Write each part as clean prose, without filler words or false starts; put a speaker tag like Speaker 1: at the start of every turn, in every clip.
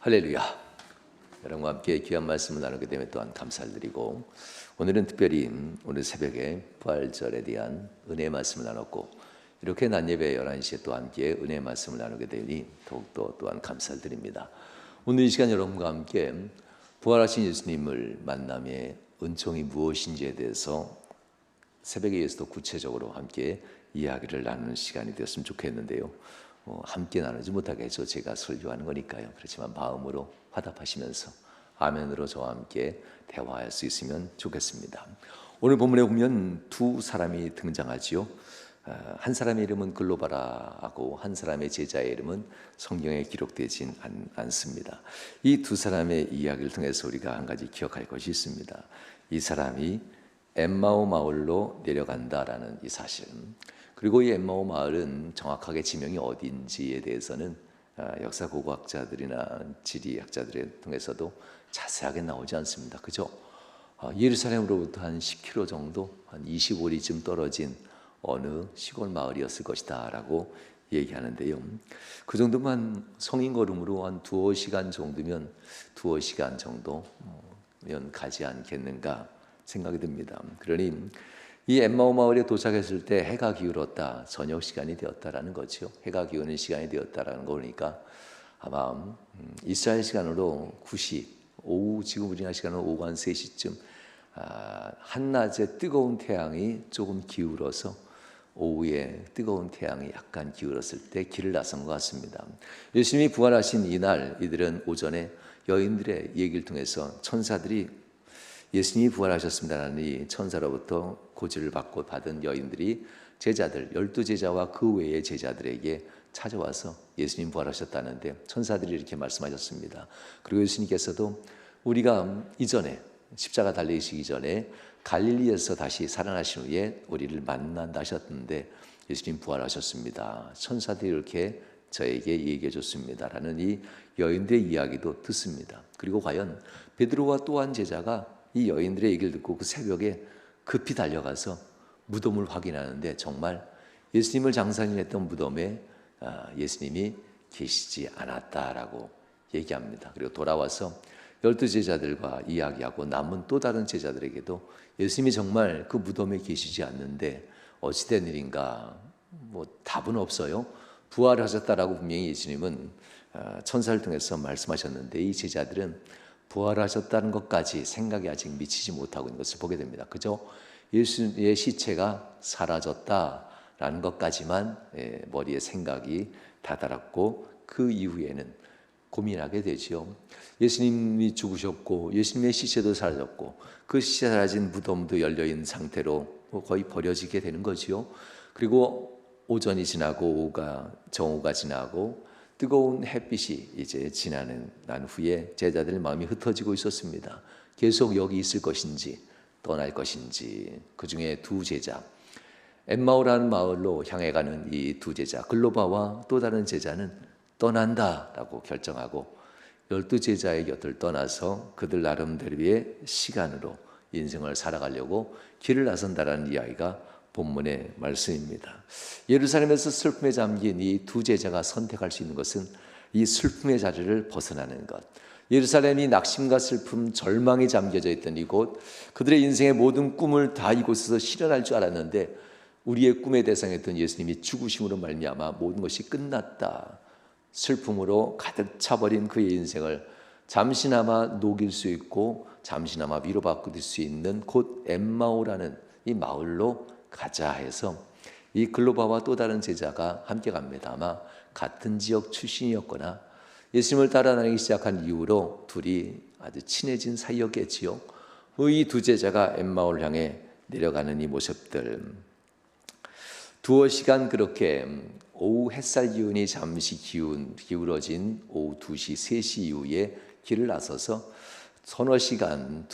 Speaker 1: 할렐루야. 여러분과 함께 귀한 말씀을 나누게 되면 또한 감사를 드리고, 오늘은 특별히 오늘 새벽에 부활절에 대한 은혜의 말씀을 나눴고, 이렇게 낮 예배 11시에 또 함께 은혜의 말씀을 나누게 되니 더욱더 또한 감사를 드립니다. 오늘 이 시간 여러분과 함께 부활하신 예수님을 만남의 은총이 무엇인지에 대해서 새벽에 의해서 구체적으로 함께 이야기를 나누는 시간이 되었으면 좋겠는데요. 함께 나누지 못하게 해서 제가 설교하는 거니까요. 그렇지만 마음으로 화답하시면서 아멘으로 저와 함께 대화할 수 있으면 좋겠습니다. 오늘 본문에 보면 두 사람이 등장하지요. 한 사람의 이름은 글로바라하고 한 사람의 제자의 이름은 성경에 기록되진 않습니다. 이 두 사람의 이야기를 통해서 우리가 한 가지 기억할 것이 있습니다. 이 사람이 엠마오 마을로 내려간다라는 이 사실, 그리고 이 엠마오 마을은 정확하게 지명이 어딘지에 대해서는 역사 고고학자들이나 지리학자들을 통해서도 자세하게 나오지 않습니다. 그죠? 예루살렘으로부터 한 10km 정도, 한 25리쯤 떨어진 어느 시골 마을이었을 것이다 라고 얘기하는데요. 그 정도만 성인 걸음으로 한 두어 시간 정도면 가지 않겠는가 생각이 듭니다. 그러니 이 엠마오 마을에 도착했을 때 해가 기울었다, 저녁 시간이 되었다라는 거죠. 해가 기우는 시간이 되었다라는 거니까 아마 이스라엘 시간으로 9시, 오후, 지금 우리나라 시간으로 오후 한 3시쯤 한낮에 뜨거운 태양이 조금 기울어서 오후에 뜨거운 태양이 약간 기울었을 때 길을 나선 것 같습니다. 예수님이 부활하신 이날 이들은 오전에 여인들의 얘기를 통해서 천사들이 예수님이 부활하셨습니다라는 이 천사로부터 고지를 받고 받은 여인들이 제자들 12제자와 그 외의 제자들에게 찾아와서 예수님 부활하셨다는데 천사들이 이렇게 말씀하셨습니다. 그리고 예수님께서도 우리가 이전에 십자가 달리시기 전에 갈릴리에서 다시 살아나신 후에 우리를 만난다 하셨는데 예수님 부활하셨습니다. 천사들이 이렇게 저에게 얘기해 줬습니다라는 이 여인들의 이야기도 듣습니다. 그리고 과연 베드로와 또 한 제자가 이 여인들의 얘기를 듣고 그 새벽에 급히 달려가서 무덤을 확인하는데 정말 예수님을 장사했던 무덤에 예수님이 계시지 않았다라고 얘기합니다. 그리고 돌아와서 12제자들과 이야기하고 남은 또 다른 제자들에게도 예수님이 정말 그 무덤에 계시지 않는데 어찌된 일인가, 답은 없어요. 부활하셨다라고 분명히 예수님은 천사를 통해서 말씀하셨는데 이 제자들은 부활하셨다는 것까지 생각이 아직 미치지 못하고 있는 것을 보게 됩니다. 그저 예수의 시체가 사라졌다라는 것까지만 머리에 생각이 다다랐고 그 이후에는 고민하게 되죠. 예수님이 죽으셨고 예수님의 시체도 사라졌고 그 시체 사라진 무덤도 열려있는 상태로 거의 버려지게 되는 거지요. 그리고 오전이 지나고 정오가 지나고 뜨거운 햇빛이 이제 난 후에 제자들의 마음이 흩어지고 있었습니다. 계속 여기 있을 것인지 떠날 것인지. 그 중에 두 제자, 엠마오라는 마을로 향해 가는 이 두 제자 글로바와 또 다른 제자는 떠난다라고 결정하고 12제자의 곁을 떠나서 그들 나름대로의 시간으로 인생을 살아가려고 길을 나선다라는 이야기가 본문의 말씀입니다. 예루살렘에서 슬픔에 잠긴 이 두 제자가 선택할 수 있는 것은 이 슬픔의 자리를 벗어나는 것. 예루살렘이 낙심과 슬픔, 절망에 잠겨져 있던 이곳, 그들의 인생의 모든 꿈을 다 이곳에서 실현할 줄 알았는데 우리의 꿈의 대상이었던 예수님이 죽으심으로 말미암아 모든 것이 끝났다. 슬픔으로 가득 차버린 그의 인생을 잠시나마 녹일 수 있고 잠시나마 위로받을 수 있는 곧 엠마오라는 이 마을로 가자 해서 이 글로바와 또 다른 제자가 함께 갑니다. 아마 같은 지역 출신이었거나 예수님을 따라 다니기 시작한 이후로 둘이 아주 친해진 사이였겠지요. 이 두 제자가 엠마오를 향해 내려가는 이 모습들, 두어 시간 그렇게 오후 햇살 기운이 잠시 기울어진 오후 2시, 3시 이후에 길을 나서서 서너 시간을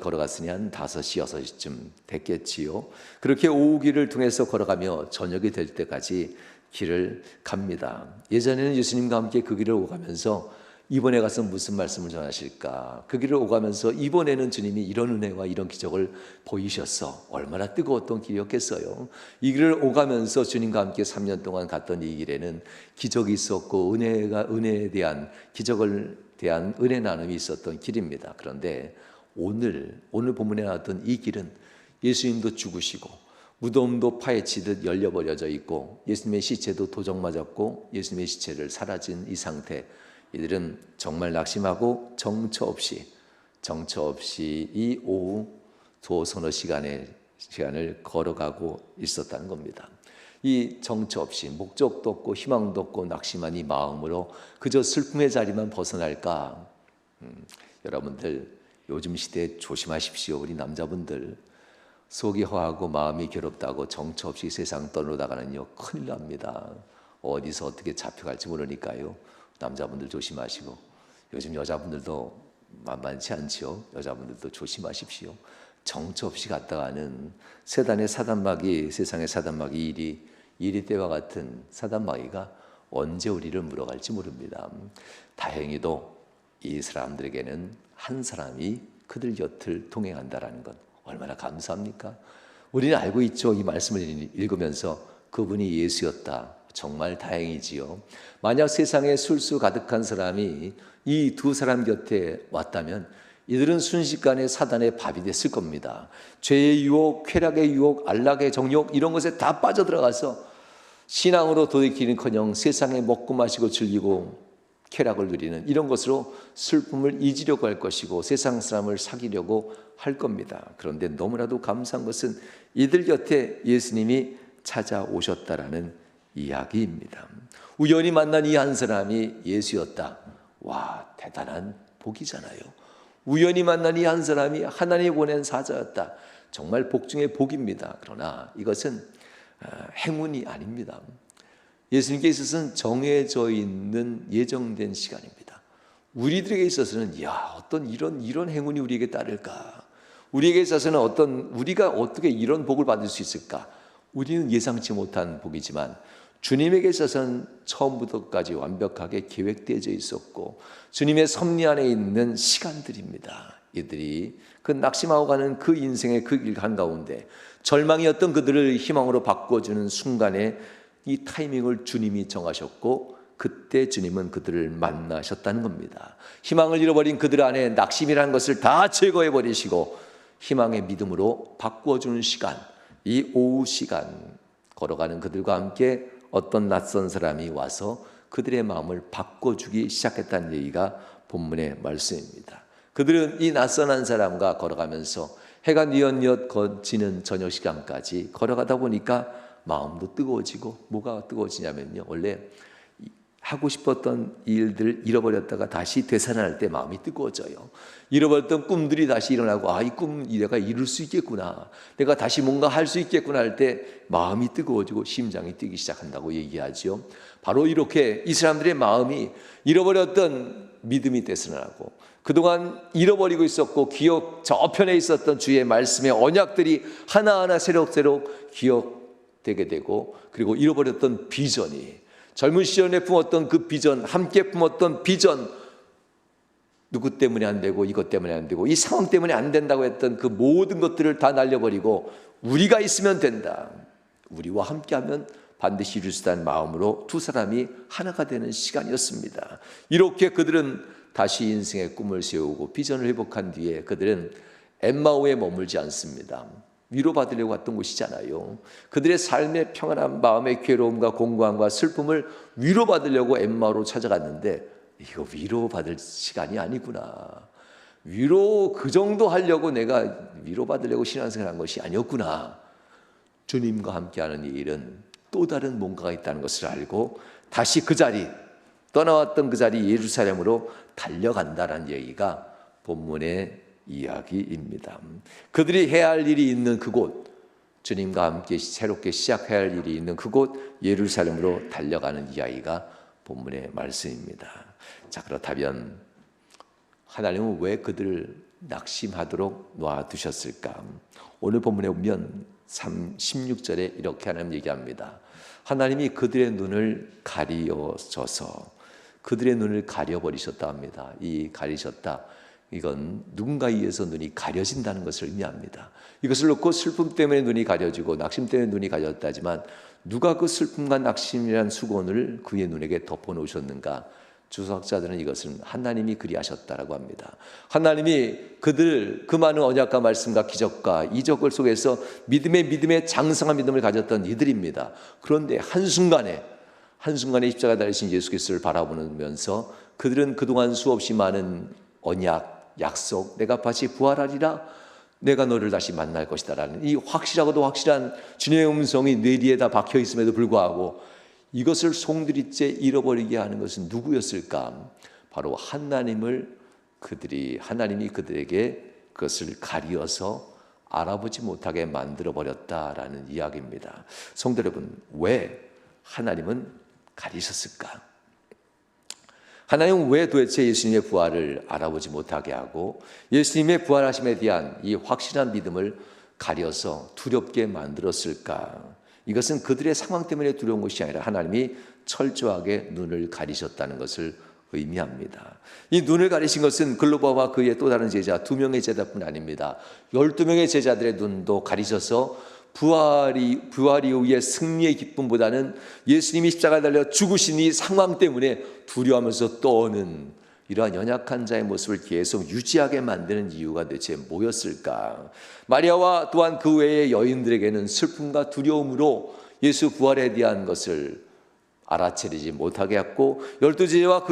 Speaker 1: 걸어갔으니 한 5시, 6시쯤 됐겠지요. 그렇게 오후 길을 통해서 걸어가며 저녁이 될 때까지 길을 갑니다. 예전에는 예수님과 함께 그 길을 오가면서 이번에 가서 무슨 말씀을 전하실까? 그 길을 오가면서 이번에는 주님이 이런 은혜와 이런 기적을 보이셨어. 얼마나 뜨거웠던 길이었겠어요. 이 길을 오가면서 주님과 함께 3년 동안 갔던 이 길에는 기적이 있었고 은혜에 대한 기적을 대한 은혜 나눔이 있었던 길입니다. 그런데 오늘 본문에 나왔던 이 길은 예수님도 죽으시고 무덤도 파헤치듯 열려버려져 있고 예수님의 시체도 도적 맞았고 예수님의 시체를 사라진 이 상태, 이들은 정말 낙심하고 정처 없이 이 오후 서너 시간을 걸어가고 있었다는 겁니다. 이 정처 없이 목적도 없고 희망도 없고 낙심한 이 마음으로 그저 슬픔의 자리만 벗어날까? 여러분들 요즘 시대에 조심하십시오. 우리 남자분들 속이 허하고 마음이 괴롭다고 정처 없이 세상 떠나다가는요 큰일 납니다. 어디서 어떻게 잡혀갈지 모르니까요. 남자분들 조심하시고, 요즘 여자분들도 만만치 않지요. 여자분들도 조심하십시오. 정처 없이 갔다가는 세상의 사단마귀 이리 때와 같은 사단마귀가 언제 우리를 물어갈지 모릅니다. 다행히도 이 사람들에게는 한 사람이 그들 곁을 동행한다라는 것, 얼마나 감사합니까? 우리는 알고 있죠. 이 말씀을 읽으면서 그분이 예수였다. 정말 다행이지요. 만약 세상에 술수 가득한 사람이 이 두 사람 곁에 왔다면 이들은 순식간에 사단의 밥이 됐을 겁니다. 죄의 유혹, 쾌락의 유혹, 안락의 정욕 이런 것에 다 빠져들어가서 신앙으로 돌이키는커녕 세상에 먹고 마시고 즐기고 쾌락을 누리는 이런 것으로 슬픔을 잊으려고 할 것이고 세상 사람을 사귀려고 할 겁니다. 그런데 너무나도 감사한 것은 이들 곁에 예수님이 찾아오셨다라는 이야기입니다. 우연히 만난 이 한 사람이 예수였다. 와, 대단한 복이잖아요. 우연히 만난 이 한 사람이 하나님이 보낸 사자였다. 정말 복 중에 복입니다. 그러나 이것은 행운이 아닙니다. 예수님께 있어서는 정해져 있는 예정된 시간입니다. 우리들에게 있어서는 어떤 이런 행운이 우리에게 따를까? 우리에게 있어서는 우리가 어떻게 이런 복을 받을 수 있을까? 우리는 예상치 못한 복이지만 주님에게 있어서는 처음부터까지 완벽하게 계획되어져 있었고 주님의 섭리 안에 있는 시간들입니다. 이들이 그 낙심하고 가는 그 인생의 그 길 한가운데 절망이었던 그들을 희망으로 바꿔주는 순간에 이 타이밍을 주님이 정하셨고 그때 주님은 그들을 만나셨다는 겁니다. 희망을 잃어버린 그들 안에 낙심이라는 것을 다 제거해버리시고 희망의 믿음으로 바꿔주는 시간, 이 오후 시간 걸어가는 그들과 함께 어떤 낯선 사람이 와서 그들의 마음을 바꿔주기 시작했다는 얘기가 본문의 말씀입니다. 그들은 이 낯선 한 사람과 걸어가면서 해가 뉘엿뉘엿 거치는 저녁 시간까지 걸어가다 보니까 마음도 뜨거워지고 뭐가 뜨거워지냐면요. 원래 하고 싶었던 일들을 잃어버렸다가 다시 되살아날 때 마음이 뜨거워져요. 잃어버렸던 꿈들이 다시 일어나고 이 꿈 내가 이룰 수 있겠구나. 내가 다시 뭔가 할 수 있겠구나 할 때 마음이 뜨거워지고 심장이 뛰기 시작한다고 얘기하죠. 바로 이렇게 이 사람들의 마음이 잃어버렸던 믿음이 되살아나고 그동안 잃어버리고 있었고 기억 저편에 있었던 주의 말씀의 언약들이 하나하나 새록새록 기억되게 되고 그리고 잃어버렸던 비전이 젊은 시절에 품었던 그 비전, 함께 품었던 비전, 누구 때문에 안 되고 이것 때문에 안 되고 이 상황 때문에 안 된다고 했던 그 모든 것들을 다 날려버리고 우리가 있으면 된다. 우리와 함께하면 반드시 이룰 수 있다는 마음으로 두 사람이 하나가 되는 시간이었습니다. 이렇게 그들은 다시 인생의 꿈을 세우고 비전을 회복한 뒤에 그들은 엠마오에 머물지 않습니다. 위로받으려고 왔던 곳이잖아요. 그들의 삶의 평안한 마음의 괴로움과 공고함과 슬픔을 위로받으려고 엠마오로 찾아갔는데 이거 위로받을 시간이 아니구나. 위로 그 정도 하려고 내가 위로받으려고 신앙생활한 것이 아니었구나. 주님과 함께하는 이 일은 또 다른 뭔가가 있다는 것을 알고 다시 그 자리, 떠나왔던 그 자리 예루살렘으로 달려간다는 얘기가 본문의 이야기입니다. 그들이 해야 할 일이 있는 그곳, 주님과 함께 새롭게 시작해야 할 일이 있는 그곳 예루살렘으로 달려가는 이야기가 본문의 말씀입니다. 자, 그렇다면 하나님은 왜 그들을 낙심하도록 놔두셨을까? 오늘 본문에 보면 16절에 이렇게 하나님 얘기합니다. 하나님이 그들의 눈을 가리어줘서 그들의 눈을 가려버리셨다 합니다. 이 가리셨다, 이건 누군가에 의해서 눈이 가려진다는 것을 의미합니다. 이것을 놓고 슬픔 때문에 눈이 가려지고 낙심 때문에 눈이 가렸다지만 누가 그 슬픔과 낙심이란 수건을 그의 눈에게 덮어놓으셨는가? 주석학자들은 이것은 하나님이 그리하셨다라고 합니다. 하나님이 그들 그 많은 언약과 말씀과 기적과 이적을 속에서 믿음의 장성한 믿음을 가졌던 이들입니다. 그런데 한순간에 십자가 달리신 예수 그리스도를 바라보면서 그들은 그동안 수없이 많은 언약, 약속, 내가 다시 부활하리라, 내가 너를 다시 만날 것이다 라는 이 확실하고도 확실한 주님의 음성이 뇌리에다 박혀 있음에도 불구하고 이것을 송두리째 잃어버리게 하는 것은 누구였을까? 바로 하나님이 그들에게 그것을 가리어서 알아보지 못하게 만들어 버렸다라는 이야기입니다. 성도 여러분, 왜 하나님은 가리셨을까? 하나님은 왜 도대체 예수님의 부활을 알아보지 못하게 하고 예수님의 부활하심에 대한 이 확실한 믿음을 가려서 두렵게 만들었을까? 이것은 그들의 상황 때문에 두려운 것이 아니라 하나님이 철저하게 눈을 가리셨다는 것을 의미합니다. 이 눈을 가리신 것은 글로바와 그의 또 다른 제자 2명의 제자뿐 아닙니다. 12명의 제자들의 눈도 가리셔서 부활 이후의 승리의 기쁨보다는 예수님이 십자가에 달려 죽으신 이 상황 때문에 두려워하면서 떠오는 이러한 연약한 자의 모습을 계속 유지하게 만드는 이유가 대체 뭐였을까? 마리아와 또한 그 외의 여인들에게는 슬픔과 두려움으로 예수 부활에 대한 것을 알아차리지 못하게 했고 12제자와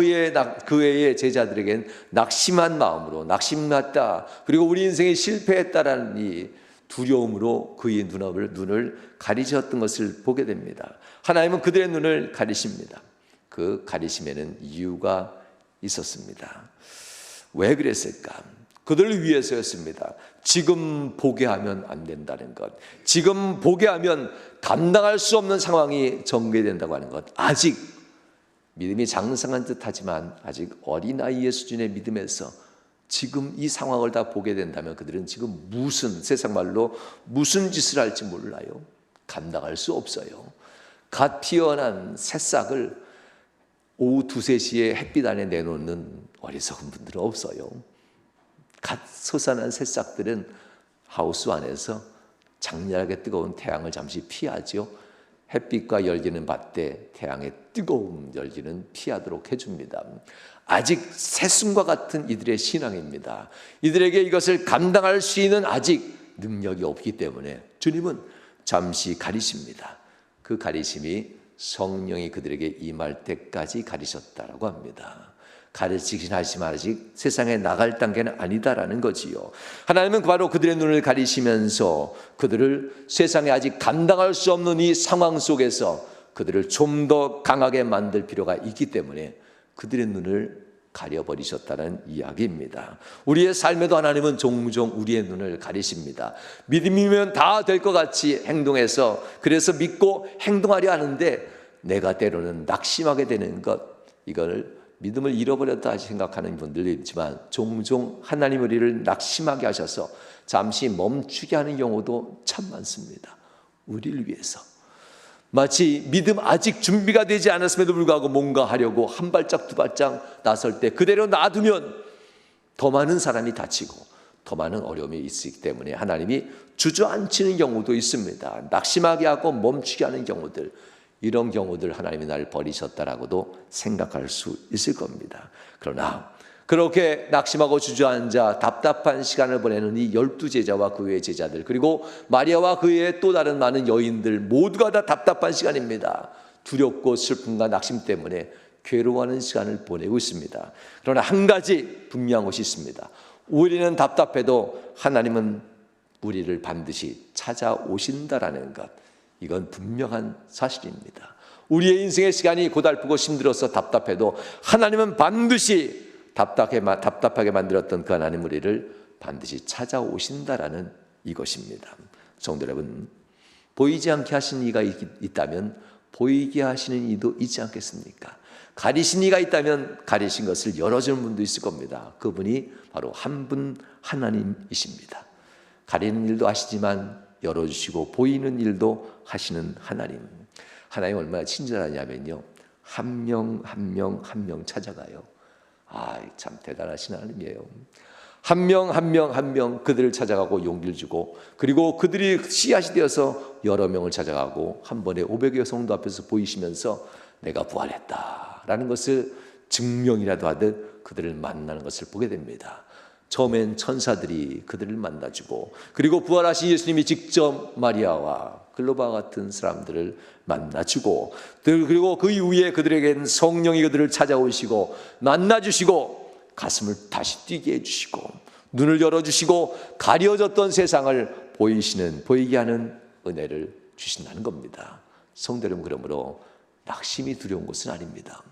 Speaker 1: 그 외의 제자들에게는 낙심한 마음으로 낙심났다, 그리고 우리 인생이 실패했다라는 이 두려움으로 그의 눈을 가리셨던 것을 보게 됩니다. 하나님은 그들의 눈을 가리십니다. 그 가리심에는 이유가 있었습니다. 왜 그랬을까? 그들을 위해서였습니다. 지금 보게 하면 안 된다는 것, 지금 보게 하면 감당할 수 없는 상황이 전개된다고 하는 것, 아직 믿음이 장성한 듯하지만 아직 어린아이의 수준의 믿음에서 지금 이 상황을 다 보게 된다면 그들은 지금 세상 말로 무슨 짓을 할지 몰라요. 감당할 수 없어요. 갓 피어난 새싹을 오후 2, 3시에 햇빛 안에 내놓는 어리석은 분들은 없어요. 갓 솟아난 새싹들은 하우스 안에서 장렬하게 뜨거운 태양을 잠시 피하죠. 햇빛과 열기는 받되 태양의 뜨거운 열기는 피하도록 해줍니다. 아직 새순과 같은 이들의 신앙입니다. 이들에게 이것을 감당할 수 있는 아직 능력이 없기 때문에 주님은 잠시 가리십니다. 그 가리심이 성령이 그들에게 임할 때까지 가리셨다라고 합니다. 가르치긴 하지만 아직 세상에 나갈 단계는 아니다라는 거지요. 하나님은 바로 그들의 눈을 가리시면서 그들을 세상에 아직 감당할 수 없는 이 상황 속에서 그들을 좀 더 강하게 만들 필요가 있기 때문에 그들의 눈을 가려버리셨다는 이야기입니다. 우리의 삶에도 하나님은 종종 우리의 눈을 가리십니다. 믿음이면 다 될 것 같이 행동해서 그래서 믿고 행동하려 하는데 내가 때로는 낙심하게 되는 것, 이걸 믿음을 잃어버렸다 생각하는 분들도 있지만 종종 하나님 우리를 낙심하게 하셔서 잠시 멈추게 하는 경우도 참 많습니다. 우리를 위해서 마치 믿음 아직 준비가 되지 않았음에도 불구하고 뭔가 하려고 한 발짝 두 발짝 나설 때 그대로 놔두면 더 많은 사람이 다치고 더 많은 어려움이 있기 때문에 하나님이 주저앉히는 경우도 있습니다. 낙심하게 하고 멈추게 하는 경우들, 이런 경우들 하나님이 나를 버리셨다라고도 생각할 수 있을 겁니다. 그러나 그렇게 낙심하고 주저앉아 답답한 시간을 보내는 이 12제자와 그 외의 제자들, 그리고 마리아와 그 외의 또 다른 많은 여인들 모두가 다 답답한 시간입니다. 두렵고 슬픔과 낙심 때문에 괴로워하는 시간을 보내고 있습니다. 그러나 한 가지 분명한 것이 있습니다. 우리는 답답해도 하나님은 우리를 반드시 찾아오신다라는 것, 이건 분명한 사실입니다. 우리의 인생의 시간이 고달프고 힘들어서 답답해도 하나님은 반드시 답답하게 만들었던 그 하나님 우리를 반드시 찾아오신다라는 이것입니다. 성도 여러분, 보이지 않게 하신 이가 있다면 보이게 하시는 이도 있지 않겠습니까? 가리신 이가 있다면 가리신 것을 열어주는 분도 있을 겁니다. 그분이 바로 한 분 하나님이십니다. 가리는 일도 하시지만 열어주시고 보이는 일도 하시는 하나님. 하나님 얼마나 친절하냐면요, 한 명 한 명 한 명 찾아가요. 참 대단하신 하나님이에요. 한 명 한 명 한 명 그들을 찾아가고 용기를 주고, 그리고 그들이 씨앗이 되어서 여러 명을 찾아가고 한 번에 500여 성도 앞에서 보이시면서 내가 부활했다라는 것을 증명이라도 하듯 그들을 만나는 것을 보게 됩니다. 처음엔 천사들이 그들을 만나주고, 그리고 부활하신 예수님이 직접 마리아와 글로바 같은 사람들을 만나주고, 그리고 그 이후에 그들에겐 성령이 그들을 찾아오시고 만나주시고 가슴을 다시 뛰게 해주시고 눈을 열어주시고 가려졌던 세상을 보이게 하는 은혜를 주신다는 겁니다. 성도 여러분, 그러므로 낙심이 두려운 것은 아닙니다.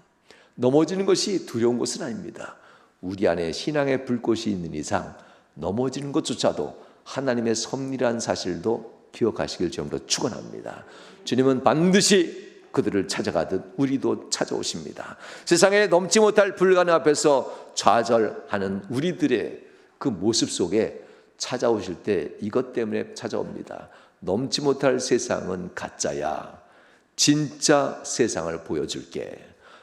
Speaker 1: 넘어지는 것이 두려운 것은 아닙니다. 우리 안에 신앙의 불꽃이 있는 이상 넘어지는 것조차도 하나님의 섭리라는 사실도 기억하시길 주님으로 축원합니다. 주님은 반드시 그들을 찾아가듯 우리도 찾아오십니다. 세상에 넘지 못할 불가능 앞에서 좌절하는 우리들의 그 모습 속에 찾아오실 때 이것 때문에 찾아옵니다. 넘지 못할 세상은 가짜야. 진짜 세상을 보여줄게.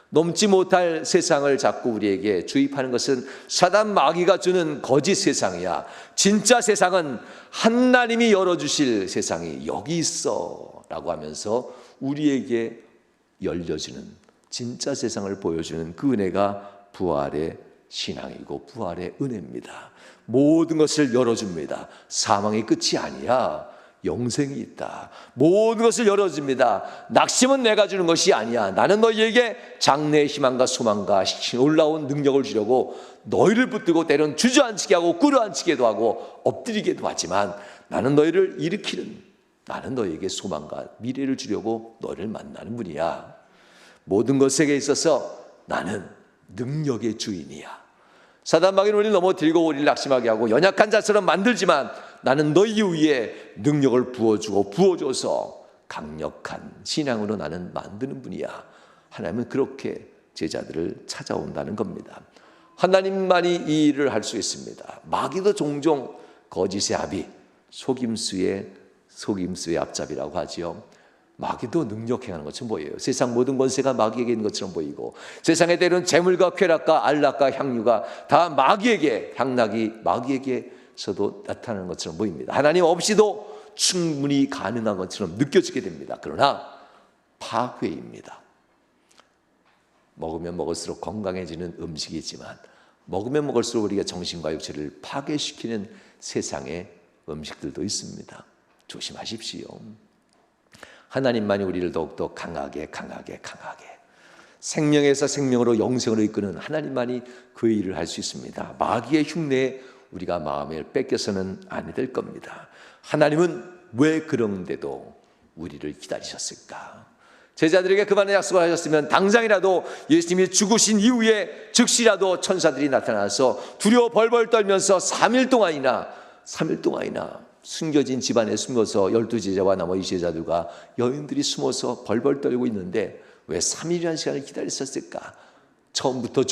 Speaker 1: 넘지 못할 세상을 자꾸 우리에게 주입하는 것은 사단 마귀가 주는 거짓 세상이야. 진짜 세상은 하나님이 열어주실 세상이 여기 있어 라고 하면서 우리에게 열려주는, 진짜 세상을 보여주는 그 은혜가 부활의 신앙이고 부활의 은혜입니다. 모든 것을 열어줍니다. 사망의 끝이 아니야. 영생이 있다. 모든 것을 열어줍니다. 낙심은 내가 주는 것이 아니야. 나는 너희에게 장래의 희망과 소망과 놀라운 능력을 주려고 너희를 붙들고 때론 주저앉히게 하고 꿇어앉히게도 하고 엎드리게도 하지만 나는 너희를 일으키는, 나는 너희에게 소망과 미래를 주려고 너희를 만나는 분이야. 모든 것에 있어서 나는 능력의 주인이야. 사단 마귀는 우리를 넘어뜨리고 우리를 낙심하게 하고 연약한 자처럼 만들지만 나는 너희 위에 능력을 부어줘서 강력한 신앙으로 나는 만드는 분이야. 하나님은 그렇게 제자들을 찾아온다는 겁니다. 하나님만이 이 일을 할 수 있습니다. 마귀도 종종 거짓의 아비, 속임수의 앞잡이라고 하지요. 마귀도 능력 행하는 것처럼 보여요. 세상 모든 권세가 마귀에게 있는 것처럼 보이고, 세상에 때로는 재물과 쾌락과 안락과 향유가 다 향락이 마귀에게서도 나타나는 것처럼 보입니다. 하나님 없이도 충분히 가능한 것처럼 느껴지게 됩니다. 그러나 파괴입니다. 먹으면 먹을수록 건강해지는 음식이 있지만 먹으면 먹을수록 우리가 정신과 육체를 파괴시키는 세상의 음식들도 있습니다. 조심하십시오. 하나님만이 우리를 더욱더 강하게 생명에서 생명으로 영생으로 이끄는 하나님만이 그 일을 할 수 있습니다. 마귀의 흉내에 우리가 마음을 뺏겨서는 안 될 겁니다. 하나님은 왜 그런데도 우리를 기다리셨을까? 제자들에게 그만의 약속을 하셨으면 당장이라도 예수님이 죽으신 이후에 즉시라도 천사들이 나타나서 두려워 벌벌 떨면서 3일 동안이나 숨겨진 집안에 숨어서 12제자와 나머지 제자들과 여인들이 숨어서 벌벌 떨고 있는데 왜 3일이라는 시간을 기다렸었을까? 처음부터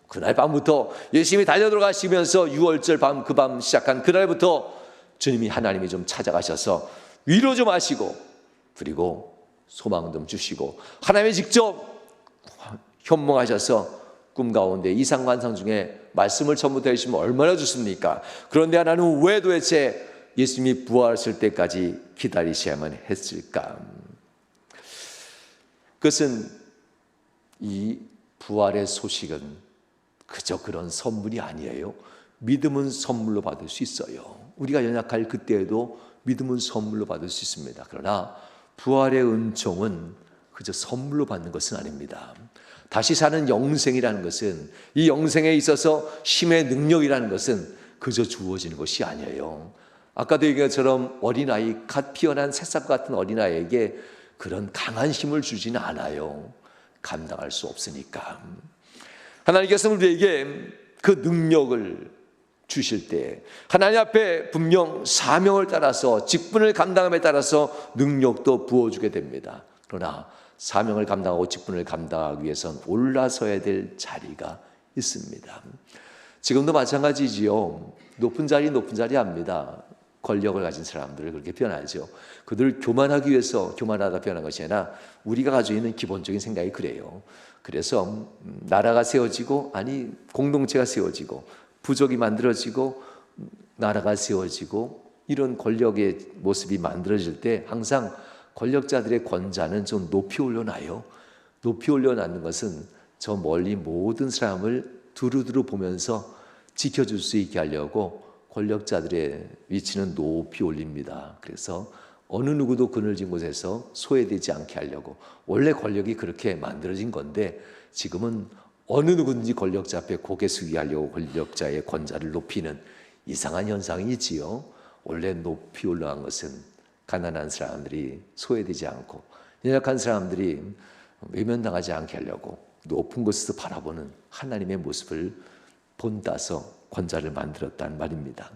Speaker 1: 그날 밤부터 예수님이 달려들어가시면서 6월절 밤 그 밤 시작한 그날부터 주님이 하나님이 좀 찾아가셔서 위로 좀 하시고 그리고 소망 좀 주시고 하나님이 직접 현몽하셔서 꿈 가운데 이상관상 중에 말씀을 처음부터 해주시면 얼마나 좋습니까? 그런데 하나님은 왜 도대체 예수님이 부활하실 때까지 기다리셔야만 했을까? 그것은 이 부활의 소식은 그저 그런 선물이 아니에요. 믿음은 선물로 받을 수 있어요. 우리가 연약할 그때에도 믿음은 선물로 받을 수 있습니다. 그러나 부활의 은총은 그저 선물로 받는 것은 아닙니다. 다시 사는 영생이라는 것은, 이 영생에 있어서 힘의 능력이라는 것은 그저 주어지는 것이 아니에요. 아까도 얘기한 것처럼 어린아이, 갓 피어난 새싹 같은 어린아이에게 그런 강한 힘을 주지는 않아요. 감당할 수 없으니까. 하나님께서 우리에게 그 능력을 주실 때 하나님 앞에 분명 사명을 따라서 직분을 감당함에 따라서 능력도 부어주게 됩니다. 그러나 사명을 감당하고 직분을 감당하기 위해서는 올라서야 될 자리가 있습니다. 지금도 마찬가지지요. 높은 자리 압니다. 권력을 가진 사람들을 그렇게 표현하죠. 그들을 교만하기 위해서 교만하다 표현한 것이 아니라 우리가 가지고 있는 기본적인 생각이 그래요. 그래서 나라가 세워지고, 아니 공동체가 세워지고, 부족이 만들어지고, 나라가 세워지고, 이런 권력의 모습이 만들어질 때 항상 권력자들의 권좌는 좀 높이 올려놔요. 높이 올려놓는 것은 저 멀리 모든 사람을 두루두루 보면서 지켜줄 수 있게 하려고 권력자들의 위치는 높이 올립니다. 그래서 어느 누구도 그늘진 곳에서 소외되지 않게 하려고, 원래 권력이 그렇게 만들어진 건데 지금은 어느 누구든지 권력자 앞에 고개 숙이게 하려고 권력자의 권좌를 높이는 이상한 현상이 있지요. 원래 높이 올라간 것은 가난한 사람들이 소외되지 않고 연약한 사람들이 외면당하지 않게 하려고 높은 곳에서 바라보는 하나님의 모습을 본따서 권좌를 만들었다는 말입니다.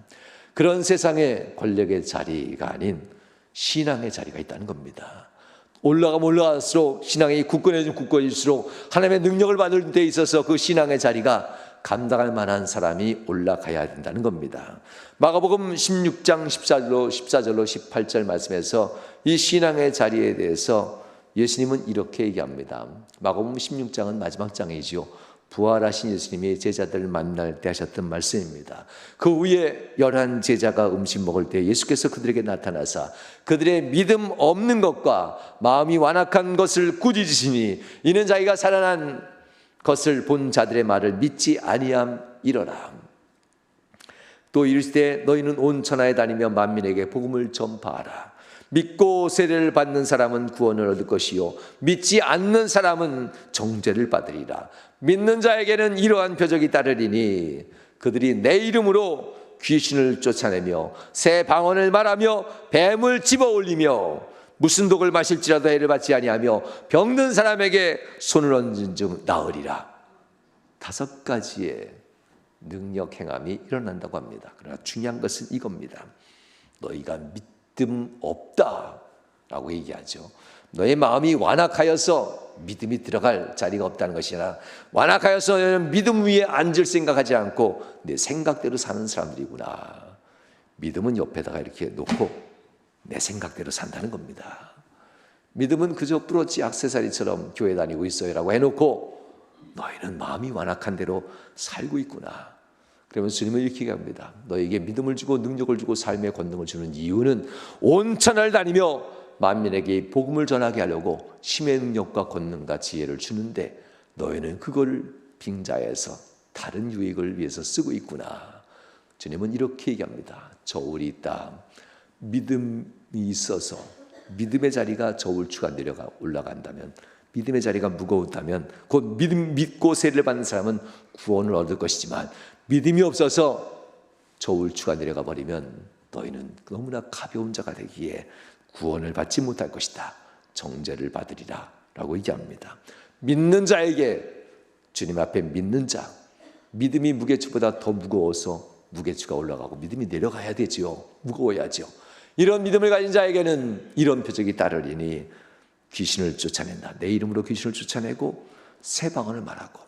Speaker 1: 그런 세상에 권력의 자리가 아닌 신앙의 자리가 있다는 겁니다. 올라가면 올라갈수록 신앙이 굳건해지면 굳건해질수록 하나님의 능력을 받을 데 있어서 그 신앙의 자리가 감당할 만한 사람이 올라가야 된다는 겁니다. 마가복음 16장 14절로 18절 말씀에서 이 신앙의 자리에 대해서 예수님은 이렇게 얘기합니다. 마가복음 16장은 마지막 장이지요. 부활하신 예수님이 제자들을 만날 때 하셨던 말씀입니다. 그 후에 11 제자가 음식 먹을 때 예수께서 그들에게 나타나사 그들의 믿음 없는 것과 마음이 완악한 것을 꾸짖으시니 이는 자기가 살아난 것을 본 자들의 말을 믿지 아니함이러라. 또 이르시되 너희는 온 천하에 다니며 만민에게 복음을 전파하라. 믿고 세례를 받는 사람은 구원을 얻을 것이요 믿지 않는 사람은 정죄를 받으리라. 믿는 자에게는 이러한 표적이 따르리니 그들이 내 이름으로 귀신을 쫓아내며 새 방언을 말하며 뱀을 집어올리며 무슨 독을 마실지라도 해를 받지 아니하며 병든 사람에게 손을 얹은 즉 나으리라. 5가지의 능력 행함이 일어난다고 합니다. 그러나 중요한 것은 이겁니다. 너희가 믿음 없다라고 얘기하죠. 너의 마음이 완악하여서 믿음이 들어갈 자리가 없다는 것이 아니라 완악하여서 너는 믿음 위에 앉을 생각하지 않고 내 생각대로 사는 사람들이구나. 믿음은 옆에다가 이렇게 놓고 내 생각대로 산다는 겁니다. 믿음은 그저 부러지 액세서리처럼 교회 다니고 있어요라고 해놓고 너희는 마음이 완악한 대로 살고 있구나. 그러면 주님은 이렇게 얘기합니다. 너에게 믿음을 주고 능력을 주고 삶의 권능을 주는 이유는 온 천하를 다니며 만민에게 복음을 전하게 하려고 힘의 능력과 권능과 지혜를 주는데 너희는 그걸 빙자해서 다른 유익을 위해서 쓰고 있구나. 주님은 이렇게 얘기합니다. 저울이 있다. 믿음이 있어서 믿음의 자리가 저울추가 내려가 올라간다면, 믿음의 자리가 무거웠다면 곧 믿고 세례를 받는 사람은 구원을 얻을 것이지만 믿음이 없어서 저울추가 내려가 버리면 너희는 너무나 가벼운 자가 되기에 구원을 받지 못할 것이다. 정죄를 받으리라 라고 얘기합니다. 믿는 자에게, 주님 앞에 믿는 자, 믿음이 무게추보다 더 무거워서 무게추가 올라가고 믿음이 내려가야 되지요. 무거워야죠. 이런 믿음을 가진 자에게는 이런 표적이 따르리니 귀신을 쫓아낸다. 내 이름으로 귀신을 쫓아내고 새 방언을 말하고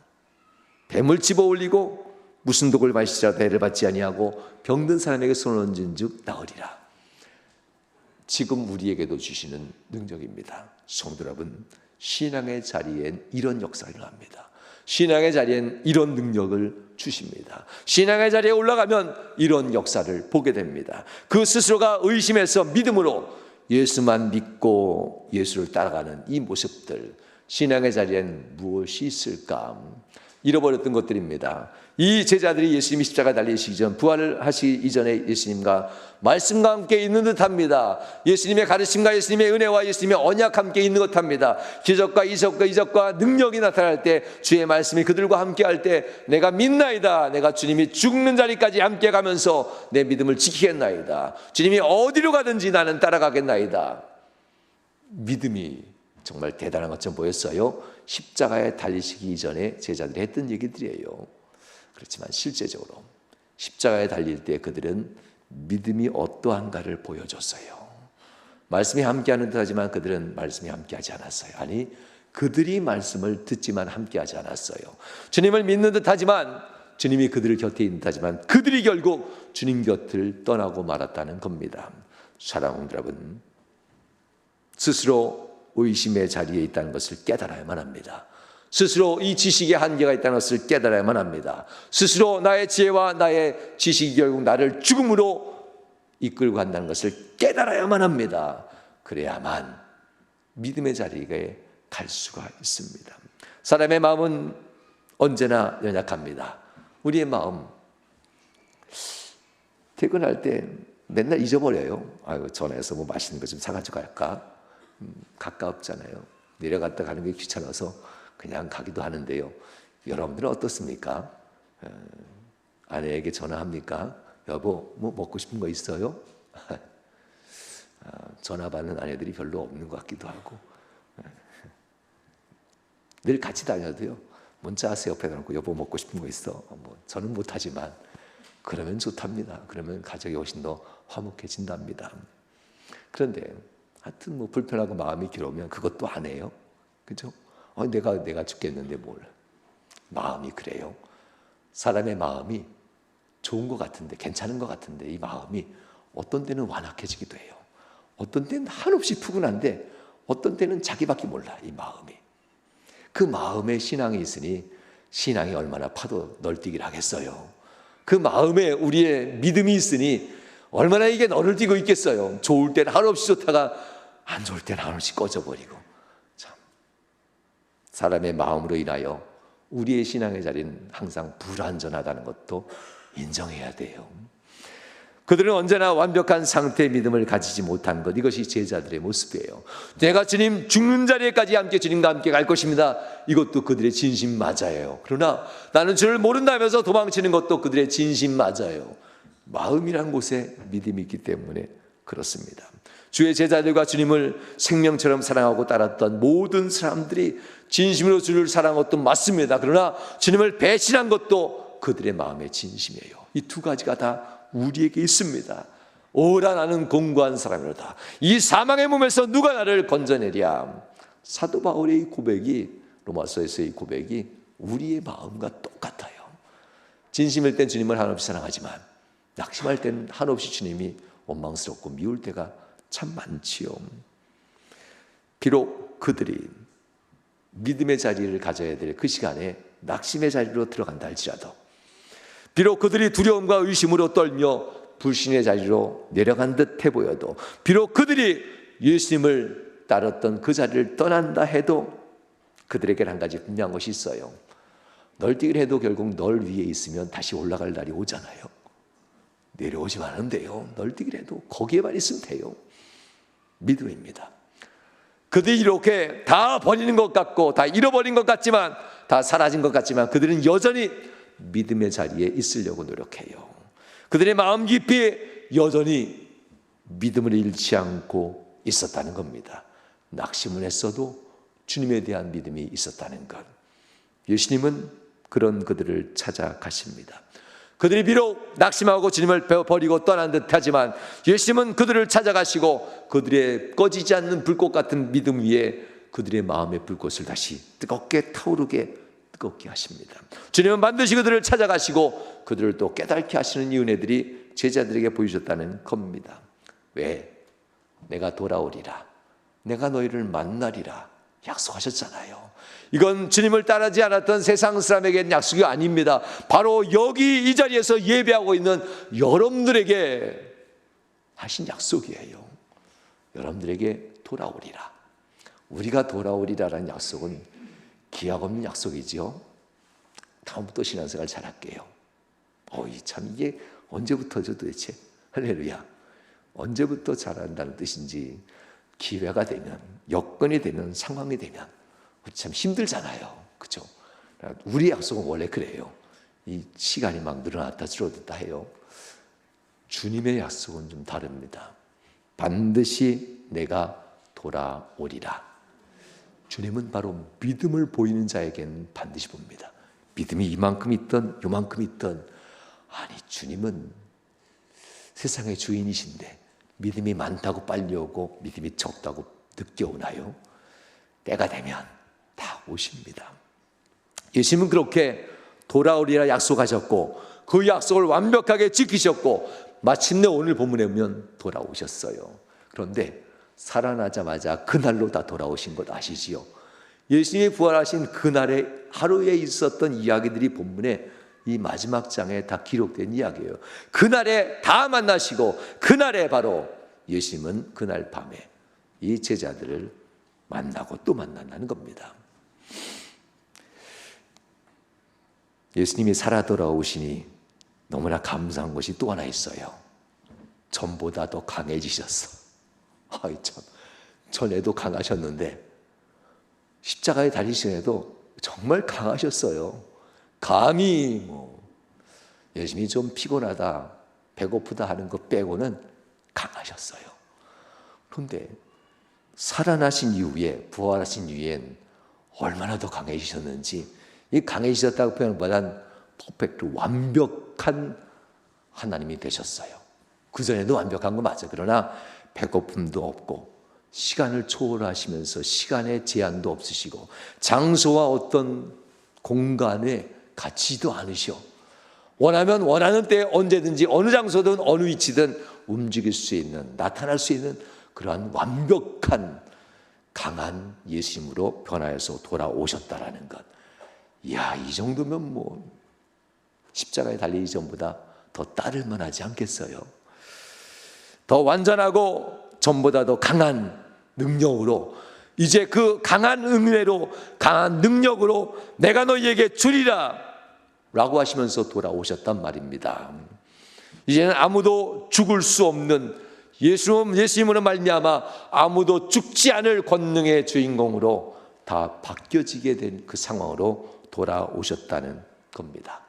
Speaker 1: 뱀을 집어올리고 무슨 독을 마시자도 해를 받지 아니하고 병든 사람에게 손을 얹은 즉 나으리라. 지금 우리에게도 주시는 능력입니다. 성도 여러분, 신앙의 자리엔 이런 역사가 일어납니다. 신앙의 자리엔 이런 능력을 주십니다. 신앙의 자리에 올라가면 이런 역사를 보게 됩니다. 그 스스로가 의심해서 믿음으로 예수만 믿고 예수를 따라가는 이 모습들, 신앙의 자리엔 무엇이 있을까? 잃어버렸던 것들입니다. 이 제자들이 예수님이 십자가 달리시기 전, 부활을 하시기 이전에 예수님과 말씀과 함께 있는 듯합니다. 예수님의 가르침과 예수님의 은혜와 예수님의 언약 함께 있는 듯합니다. 기적과 이적과 능력이 나타날 때, 주의 말씀이 그들과 함께 할 때 내가 믿나이다. 내가 주님이 죽는 자리까지 함께 가면서 내 믿음을 지키겠나이다. 주님이 어디로 가든지 나는 따라가겠나이다. 믿음이 정말 대단한 것처럼 보였어요. 십자가에 달리시기 이전에 제자들이 했던 얘기들이에요. 그렇지만 실제적으로 십자가에 달릴 때 그들은 믿음이 어떠한가를 보여줬어요. 말씀이 함께하는 듯하지만 그들은 말씀이 함께하지 않았어요. 아니, 그들이 말씀을 듣지만 함께하지 않았어요. 주님을 믿는 듯하지만 주님이 그들을 곁에 있다지만 그들이 결국 주님 곁을 떠나고 말았다는 겁니다. 사랑하는 여러분, 스스로 의심의 자리에 있다는 것을 깨달아야만 합니다. 스스로 이 지식의 한계가 있다는 것을 깨달아야만 합니다. 스스로 나의 지혜와 나의 지식이 결국 나를 죽음으로 이끌고 간다는 것을 깨달아야만 합니다. 그래야만 믿음의 자리에 갈 수가 있습니다. 사람의 마음은 언제나 연약합니다. 우리의 마음, 퇴근할 때 맨날 잊어버려요. 아유, 전화해서 뭐 맛있는 거 좀 사가지고 갈까? 가까웠잖아요. 내려갔다 가는 게 귀찮아서 그냥 가기도 하는데요. 여러분들은 어떻습니까? 아내에게 전화합니까? 여보, 뭐 먹고 싶은 거 있어요? 전화 받는 아내들이 별로 없는 것 같기도 하고, 늘 같이 다녀도요, 문자 하세요 옆에 놓고 여보 먹고 싶은 거 있어? 뭐 저는 못하지만 그러면 좋답니다. 그러면 가족이 훨씬 더 화목해진답니다. 그런데 하여튼 뭐 불편하고 마음이 길어오면 그것도 안 해요. 그죠? 내가 죽겠는데 뭘. 마음이 그래요. 사람의 마음이 좋은 것 같은데, 괜찮은 것 같은데 이 마음이 어떤 때는 완악해지기도 해요. 어떤 때는 한없이 푸근한데 어떤 때는 자기밖에 몰라. 이 마음이. 그 마음에 신앙이 있으니 신앙이 얼마나 파도 널뛰기를 하겠어요. 그 마음에 우리의 믿음이 있으니 얼마나 이게 너를 뛰고 있겠어요. 좋을 때는 한없이 좋다가 안 좋을 때는 한없이 꺼져버리고. 참, 사람의 마음으로 인하여 우리의 신앙의 자리는 항상 불완전하다는 것도 인정해야 돼요. 그들은 언제나 완벽한 상태의 믿음을 가지지 못한 것, 이것이 제자들의 모습이에요. 내가 주님 죽는 자리에까지 함께 주님과 함께 갈 것입니다. 이것도 그들의 진심 맞아요. 그러나 나는 주를 모른다면서 도망치는 것도 그들의 진심 맞아요. 마음이란 곳에 믿음이 있기 때문에 그렇습니다. 주의 제자들과 주님을 생명처럼 사랑하고 따랐던 모든 사람들이 진심으로 주를 사랑한 것도 맞습니다. 그러나 주님을 배신한 것도 그들의 마음의 진심이에요. 이 두 가지가 다 우리에게 있습니다. 오라 나는 공고한 사람이로다. 이 사망의 몸에서 누가 나를 건져내랴. 사도 바울의 이 고백이, 로마서에서의 이 고백이 우리의 마음과 똑같아요. 진심일 땐 주님을 한없이 사랑하지만 낙심할 때는 한없이 주님이 원망스럽고 미울 때가 참 많지요. 비록 그들이 믿음의 자리를 가져야 될 그 시간에 낙심의 자리로 들어간다 할지라도, 비록 그들이 두려움과 의심으로 떨며 불신의 자리로 내려간 듯해 보여도, 비록 그들이 예수님을 따랐던 그 자리를 떠난다 해도 그들에게는 한 가지 분명한 것이 있어요. 널뛰기를 해도 결국 널 위에 있으면 다시 올라갈 날이 오잖아요. 내려오지만 않으면 돼요. 널뛰기를 해도 거기에만 있으면 돼요. 믿음입니다. 그들이 이렇게 다 버리는 것 같고 다 잃어버린 것 같지만, 다 사라진 것 같지만 그들은 여전히 믿음의 자리에 있으려고 노력해요. 그들의 마음 깊이 여전히 믿음을 잃지 않고 있었다는 겁니다. 낙심을 했어도 주님에 대한 믿음이 있었다는 것. 예수님은 그런 그들을 찾아가십니다. 그들이 비록 낙심하고 주님을 버리고 떠난 듯하지만 예수님은 그들을 찾아가시고 그들의 꺼지지 않는 불꽃 같은 믿음 위에 그들의 마음의 불꽃을 다시 뜨겁게 타오르게 뜨겁게 하십니다. 주님은 반드시 그들을 찾아가시고 그들을 또 깨닫게 하시는 이 은혜들이 제자들에게 보여주셨다는 겁니다. 왜? 내가 돌아오리라, 내가 너희를 만나리라 약속하셨잖아요. 이건 주님을 따르지 않았던 세상 사람에게는 약속이 아닙니다. 바로 여기 이 자리에서 예배하고 있는 여러분들에게 하신 약속이에요. 여러분들에게 돌아오리라. 우리가 돌아오리라라는 약속은 기약 없는 약속이죠. 다음부터 신앙생활 잘할게요. 참 이게 언제부터죠 도대체? 할렐루야. 언제부터 잘한다는 뜻인지, 기회가 되면, 여건이 되면, 상황이 되면 우리 참 힘들잖아요. 그렇죠? 우리 약속은 원래 그래요. 이 시간이 막 늘어났다 줄어들다 해요. 주님의 약속은 좀 다릅니다. 반드시 내가 돌아오리라. 주님은 바로 믿음을 보이는 자에게는 반드시 봅니다. 믿음이 이만큼 있던 요만큼 있던, 아니 주님은 세상의 주인이신데 믿음이 많다고 빨리 오고 믿음이 적다고 늦게 오나요? 때가 되면 다 오십니다. 예수님은 그렇게 돌아오리라 약속하셨고 그 약속을 완벽하게 지키셨고 마침내 오늘 본문에 보면 돌아오셨어요. 그런데 살아나자마자 그날로 다 돌아오신 것 아시지요? 예수님이 부활하신 그날의 하루에 있었던 이야기들이 본문에 이 마지막 장에 다 기록된 이야기예요. 그날에 다 만나시고 그날에 바로 예수님은 그날 밤에 이 제자들을 만나고 또 만난다는 겁니다. 예수님이 살아 돌아오시니 너무나 감사한 것이 또 하나 있어요. 전보다 더 강해지셨어. 아이 참, 전에도 강하셨는데 십자가에 달리시에도 정말 강하셨어요. 감히 예수님이 좀 피곤하다, 배고프다 하는 것 빼고는 강하셨어요. 그런데 살아나신 이후에, 부활하신 이후엔 얼마나 더 강해지셨는지, 이 강해지셨다고 표현보다는 퍼펙트, 완벽한 하나님이 되셨어요. 그전에도 완벽한 거 맞아요. 그러나 배고픔도 없고 시간을 초월하시면서 시간의 제한도 없으시고 장소와 어떤 공간에 갇히지도 않으셔. 원하면 원하는 때에 언제든지 어느 장소든 어느 위치든 움직일 수 있는, 나타날 수 있는 그러한 완벽한 강한 예수님으로 변화해서 돌아오셨다라는 것. 이야, 이 정도면 십자가에 달리기 전보다 더 따를 만하지 않겠어요? 더 완전하고 전보다 더 강한 능력으로, 이제 그 강한 은혜로, 강한 능력으로 내가 너희에게 주리라 라고 하시면서 돌아오셨단 말입니다. 이제는 아무도 죽을 수 없는, 예수님으로 말미암아 아무도 죽지 않을 권능의 주인공으로 다 바뀌어지게 된 그 상황으로 돌아오셨다는 겁니다.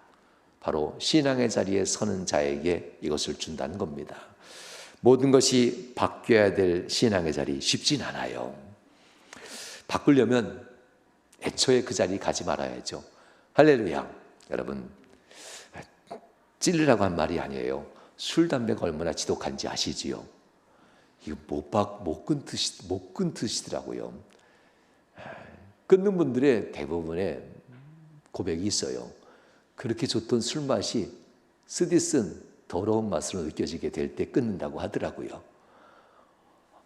Speaker 1: 바로 신앙의 자리에 서는 자에게 이것을 준다는 겁니다. 모든 것이 바뀌어야 될 신앙의 자리 쉽진 않아요. 바꾸려면 애초에 그 자리 가지 말아야죠. 할렐루야. 여러분, 찔르라고 한 말이 아니에요. 술, 담배가 얼마나 지독한지 아시지요? 이거 못 끊으시더라고요. 끊는 분들의 대부분의 고백이 있어요. 그렇게 좋던 술 맛이 쓰디쓴 더러운 맛으로 느껴지게 될 때 끊는다고 하더라고요.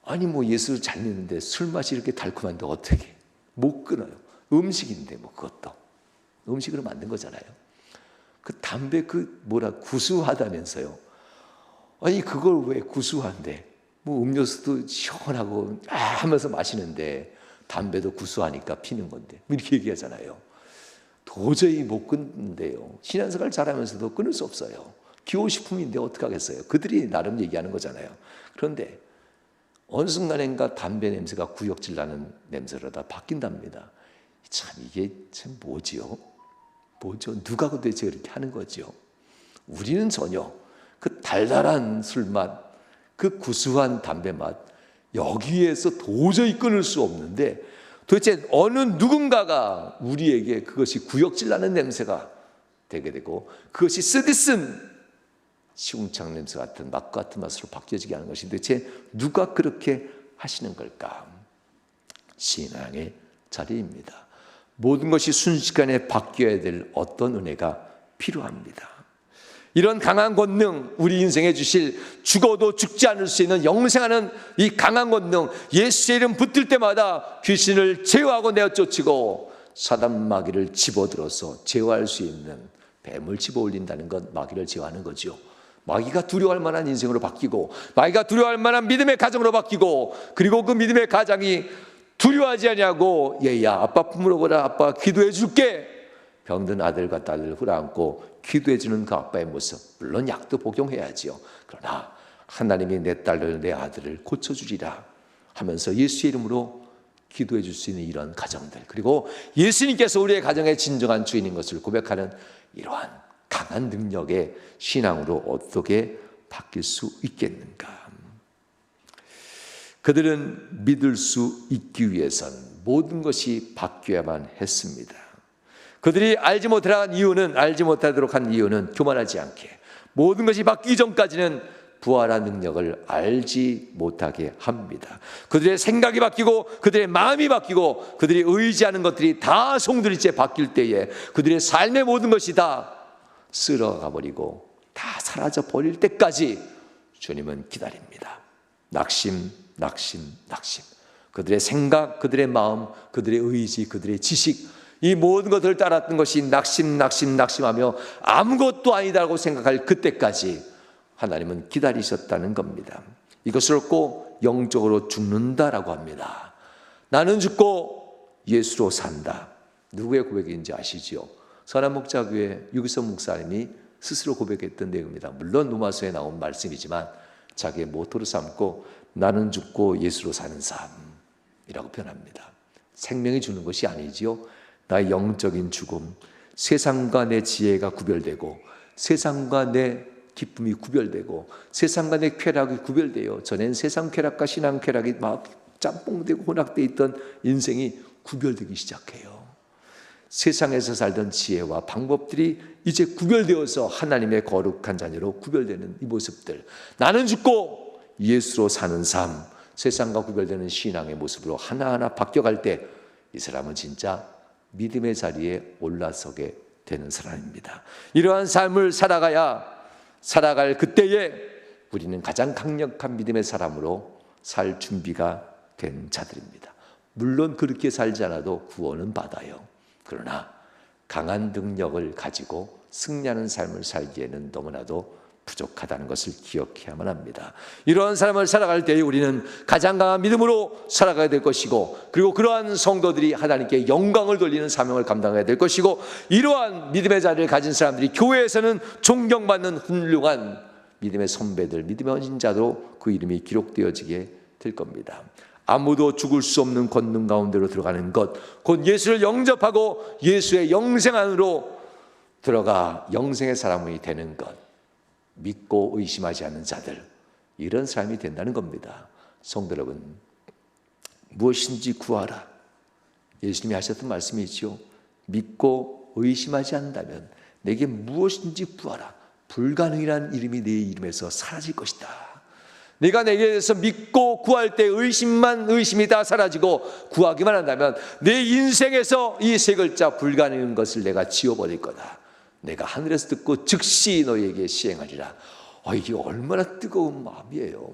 Speaker 1: 아니 예수 잘 믿는데 술 맛이 이렇게 달콤한데 어떻게 못 끊어요? 음식인데 그것도 음식으로 만든 거잖아요. 그 담배 구수하다면서요. 아니 그걸 왜 구수한데 음료수도 시원하고 하면서 마시는데 담배도 구수하니까 피는 건데 이렇게 얘기하잖아요. 도저히 못 끊는데요. 신앙생활 잘하면서도 끊을 수 없어요. 기호식품인데 어떡하겠어요. 그들이 나름 얘기하는 거잖아요. 그런데 어느 순간인가 담배 냄새가 구역질 나는 냄새로 다 바뀐답니다. 참 이게 참 뭐지요? 누가 도대체 그렇게 하는 거죠? 우리는 전혀 그 달달한 술맛, 그 구수한 담배 맛, 여기에서 도저히 끊을 수 없는데 도대체 어느 누군가가 우리에게 그것이 구역질 나는 냄새가 되게 되고 그것이 쓰디쓴 시궁창 냄새 같은 맛 같은 맛으로 바뀌어지게 하는 것이 도대체 누가 그렇게 하시는 걸까? 신앙의 자리입니다. 모든 것이 순식간에 바뀌어야 될 어떤 은혜가 필요합니다. 이런 강한 권능, 우리 인생에 주실 죽어도 죽지 않을 수 있는 영생하는 이 강한 권능, 예수의 이름 붙을 때마다 귀신을 제어하고 내어쫓고 사단 마귀를 집어들어서 제어할 수 있는, 뱀을 집어올린다는 건 마귀를 제어하는 거죠. 마귀가 두려워할 만한 인생으로 바뀌고 마귀가 두려워할 만한 믿음의 가정으로 바뀌고, 그리고 그 믿음의 가장이 두려워하지 않냐고, 얘야 아빠 품으로 오라, 아빠 기도해 줄게. 병든 아들과 딸을 끌어안고 기도해 주는 그 아빠의 모습, 물론 약도 복용해야지요. 그러나 하나님이 내 딸을, 내 아들을 고쳐주리라 하면서 예수의 이름으로 기도해 줄 수 있는 이런 가정들, 그리고 예수님께서 우리의 가정의 진정한 주인인 것을 고백하는 이러한 강한 능력의 신앙으로 어떻게 바뀔 수 있겠는가? 그들은 믿을 수 있기 위해선 모든 것이 바뀌어야만 했습니다. 그들이 알지 못하도록 한 이유는 교만하지 않게, 모든 것이 바뀌기 전까지는 부활한 능력을 알지 못하게 합니다. 그들의 생각이 바뀌고 그들의 마음이 바뀌고 그들이 의지하는 것들이 다 송두리째 바뀔 때에 그들의 삶의 모든 것이 다 쓸어가 버리고 다 사라져 버릴 때까지 주님은 기다립니다. 낙심, 낙심, 낙심. 그들의 생각, 그들의 마음, 그들의 의지, 그들의 지식, 이 모든 것들을 따랐던 것이 낙심, 낙심, 낙심하며 아무것도 아니다라고 생각할 그때까지 하나님은 기다리셨다는 겁니다. 이것을 얻고 영적으로 죽는다라고 합니다. 나는 죽고 예수로 산다. 누구의 고백인지 아시지요? 선한목자교회 유기성 목사님이 스스로 고백했던 내용입니다. 물론 로마서에 나온 말씀이지만 자기의 모토로 삼고 나는 죽고 예수로 사는 삶이라고 표현합니다. 생명이 죽는 것이 아니지요. 나의 영적인 죽음, 세상과 내 지혜가 구별되고 세상과 내 기쁨이 구별되고 세상과 내 쾌락이 구별되어 전엔 세상 쾌락과 신앙 쾌락이 막 짬뽕되고 혼합되어 있던 인생이 구별되기 시작해요. 세상에서 살던 지혜와 방법들이 이제 구별되어서 하나님의 거룩한 자녀로 구별되는 이 모습들, 나는 죽고 예수로 사는 삶, 세상과 구별되는 신앙의 모습으로 하나하나 바뀌어갈 때 이 사람은 진짜 믿음의 자리에 올라서게 되는 사람입니다. 이러한 삶을 살아갈 그때에 우리는 가장 강력한 믿음의 사람으로 살 준비가 된 자들입니다. 물론 그렇게 살지 않아도 구원은 받아요. 그러나 강한 능력을 가지고 승리하는 삶을 살기에는 너무나도 부족하다는 것을 기억해야만 합니다. 이러한 삶을 살아갈 때에 우리는 가장 강한 믿음으로 살아가야 될 것이고, 그리고 그러한 성도들이 하나님께 영광을 돌리는 사명을 감당해야 될 것이고, 이러한 믿음의 자리를 가진 사람들이 교회에서는 존경받는 훌륭한 믿음의 선배들, 믿음의 헌신자로 그 이름이 기록되어지게 될 겁니다. 아무도 죽을 수 없는 권능 가운데로 들어가는 것, 곧 예수를 영접하고 예수의 영생 안으로 들어가 영생의 사람이 되는 것, 믿고 의심하지 않는 자들, 이런 사람이 된다는 겁니다. 성도 여러분, 무엇인지 구하라. 예수님이 하셨던 말씀이 있죠. 믿고 의심하지 않는다면 내게 무엇인지 구하라. 불가능이라는 이름이 내 이름에서 사라질 것이다. 내가 내게 대해서 믿고 구할 때 의심이 다 사라지고 구하기만 한다면 내 인생에서 이 세 글자 불가능한 것을 내가 지워버릴 거다. 내가 하늘에서 듣고 즉시 너희에게 시행하리라. 이게 얼마나 뜨거운 마음이에요.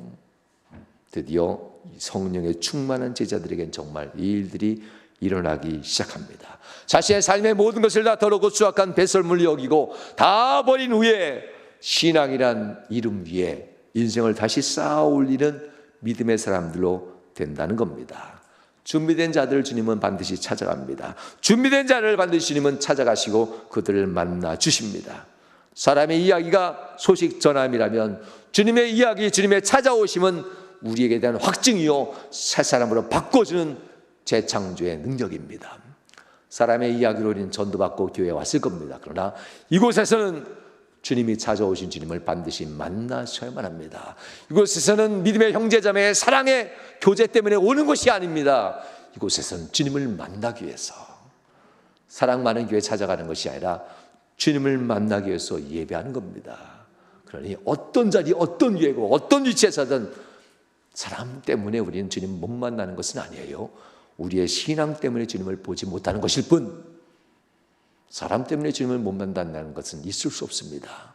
Speaker 1: 드디어 성령의 충만한 제자들에겐 정말 이 일들이 일어나기 시작합니다. 자신의 삶의 모든 것을 다 더럽고 추악한 배설물로 여기고 다 버린 후에 신앙이란 이름 위에 인생을 다시 쌓아 올리는 믿음의 사람들로 된다는 겁니다. 준비된 자들을 주님은 반드시 찾아갑니다. 준비된 자를 반드시 주님은 찾아가시고 그들을 만나 주십니다. 사람의 이야기가 소식 전함이라면 주님의 이야기, 주님의 찾아오심은 우리에게 대한 확증이요 새 사람으로 바꿔주는 재창조의 능력입니다. 사람의 이야기로 우리는 전도받고 교회에 왔을 겁니다. 그러나 이곳에서는 주님이 찾아오신 주님을 반드시 만나셔야만 합니다. 이곳에서는 믿음의 형제자매의 사랑의 교제 때문에 오는 것이 아닙니다. 이곳에서는 주님을 만나기 위해서, 사랑 많은 교회 찾아가는 것이 아니라 주님을 만나기 위해서 예배하는 겁니다. 그러니 어떤 자리, 어떤 기회고 어떤 위치에서든 사람 때문에 우리는 주님 못 만나는 것은 아니에요. 우리의 신앙 때문에 주님을 보지 못하는 것일 뿐, 사람 때문에 주님을 못 만난다는 것은 있을 수 없습니다.